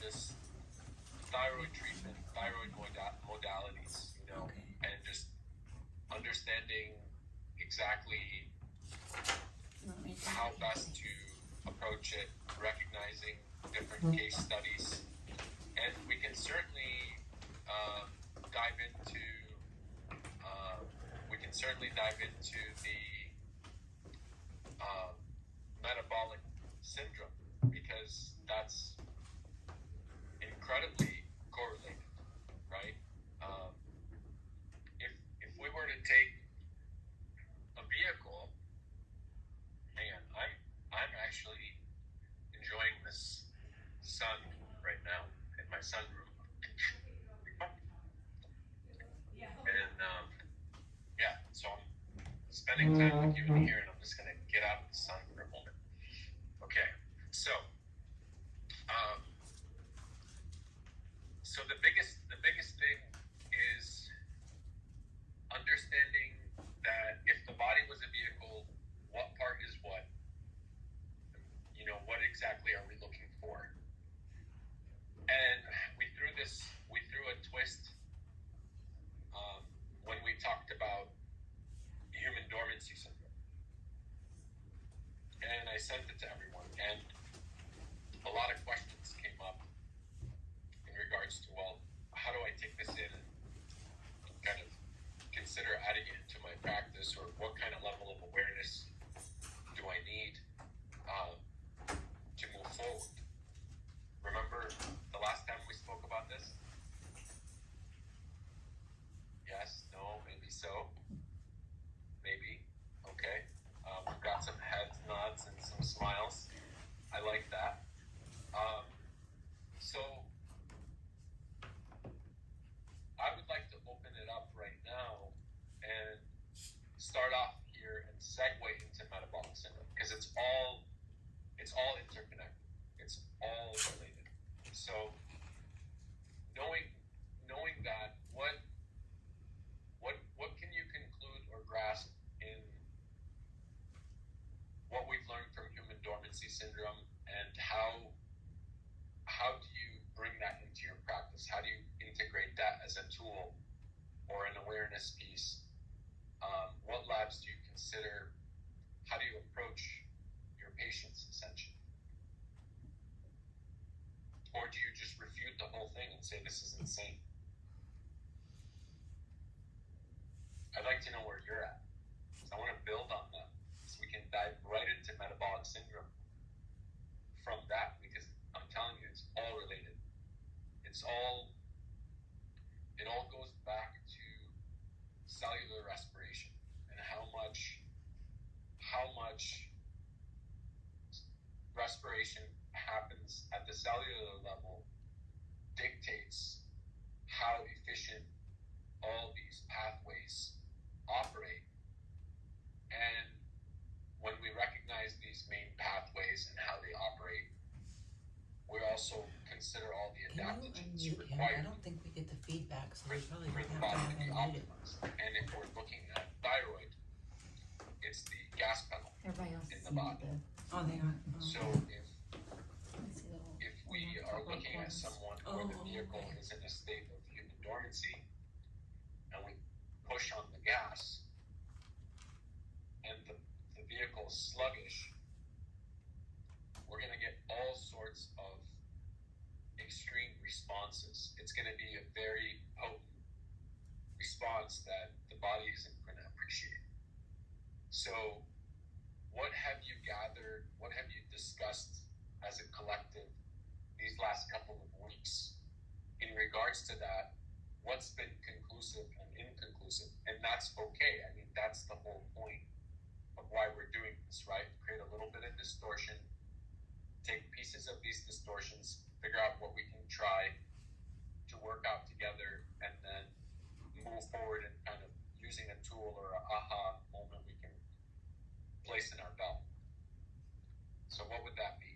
wellness, thyroid treatment, thyroid modalities, and just understanding exactly how best to approach it, recognizing different case studies, and we can certainly dive into the metabolic syndrome, because that's incredibly correlated, right? If we were to take a vehicle, man, I'm actually enjoying this sun right now in my sunroom, and so I'm spending time with you in here, and I'm just gonna get out of the sun for a moment. Okay, so the biggest thing is understanding that if the body was a vehicle, what part is what? What exactly are we looking for? And we threw a twist when we talked about human dormancy syndrome. And I sent it to everyone, and a lot of questions came up in regards to, well, how do I take this in and kind of consider adding it into my practice, or what kind of level of awareness do I need to move forward? Remember the last time we spoke about this? Yes, no, maybe so, maybe, okay. We've got some heads, nods, and some smiles. I like that. So I would like to open it up right now and start off here and segue into metabolic syndrome, because it's all interconnected. It's all related. So knowing that, what can you conclude or grasp in what we've learned from human dormancy syndrome, and how do you bring that into your practice? How do you integrate that as a tool or an awareness piece? What labs do you consider? How do you approach your patients, essentially? Or do you just refute the whole thing and say this is insane? I'd like to know where you're at. So I want to build on that, so we can dive right into metabolic syndrome from that, because I'm telling you, it's all related. It all goes back to cellular respiration, and how much respiration happens at the cellular level dictates how efficient all these pathways operate. And when we recognize these main pathways and how they operate, we also consider all the adaptogens required. I don't think we get the feedback, so for the body to be optimized. And if we're looking at thyroid, it's the gas pedal in the body. Oh, they are. Oh. So if we are looking at someone where the vehicle is in a state of human dormancy, and we push on the gas, and the vehicle is sluggish, we're going to get all sorts of extreme responses. It's going to be a very potent response that the body isn't going to appreciate. So what have you gathered, what have you discussed as a collective these last couple of weeks in regards to that? What's been conclusive and inconclusive? And that's okay. I mean, that's the whole point of why we're doing this, right? Create a little bit of distortion, take pieces of these distortions, figure out what we can try to work out together, and then move forward and kind of using a tool or an aha moment we can place in our belt. So what would that be?